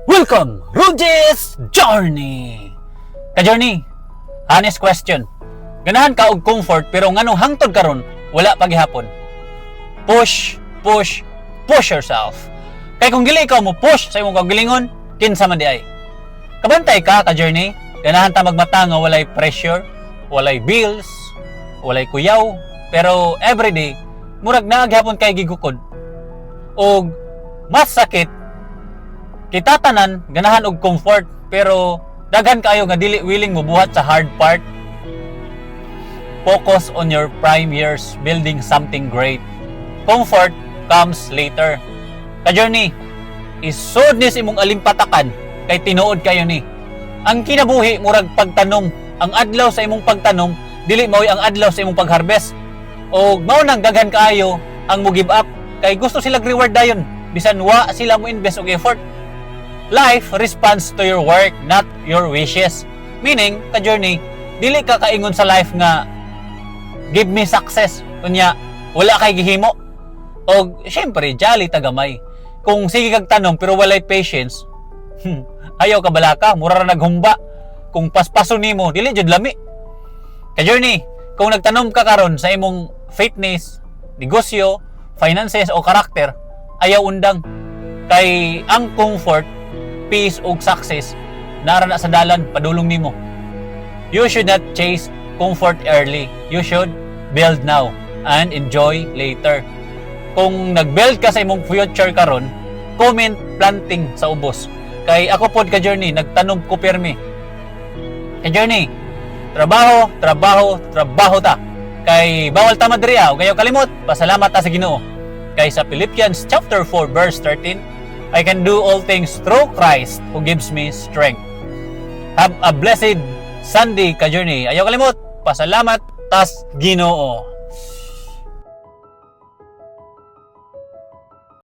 Welcome, Rudy's Journey! Ka-Journey, honest question. Ganahan ka og comfort pero nganong hangtod karon wala pa gihapon. Push yourself. Kay kung dili ikaw mo push sa imong kaugalingon, kinsa man di ay. Kabantay ka, Ka-Journey. Ganahan ta magmata nga walay pressure, walay bills, walay kuyaw, pero everyday murag naa gihapon kay gigukod. Og mas sakit kita tanan ganahan og comfort pero daghan kayo nga dili willing mo buhat sa hard part. Focus on your prime years building something great. Comfort comes later. Ka-Journey, isod ni imong alimpatakan kay tinuod kayo ni. Ang kinabuhi murag pagtanom. Ang adlaw sa imong pagtanom dili mao'y ang adlaw sa imong pagharvest. O mao nang daghan kaayo ang mo give up kay gusto sila reward dayon bisan wa sila mo invest og effort. Life responds to your work, not your wishes. Meaning, Ka-Journey, dili ka kaingon sa life nga give me success. Kunya, wala kay gihimo. O, syempre, jolly tagamay. Kung sige kag tanom pero walay patience, ayaw ka balaka, mura ra naghumba. Kung paspaso nimo, dili jud lami. Ka-Journey, kung nagtanom ka karon sa imong fitness, negosyo, finances o karakter, ayaw undang. Kay ang comfort, peace ug success nara na sa dalan padulong nimo. You should not chase comfort early. You should build now and enjoy later. Kung nag-build ka sa imong future karon, comment planting sa ubos. Kay ako pod, Ka-Journey, nagtanom ko pirmi. Ka-Journey, trabaho ta. Kay bawal ta madriya ug ayaw kalimot, pasalamat ta sa Ginoo. Kay sa Philippians chapter 4 verse 13, I can do all things through Christ who gives me strength. Have a blessed Sunday, Ka-Journey. Ayaw kalimot, pasalamat tas Ginoo.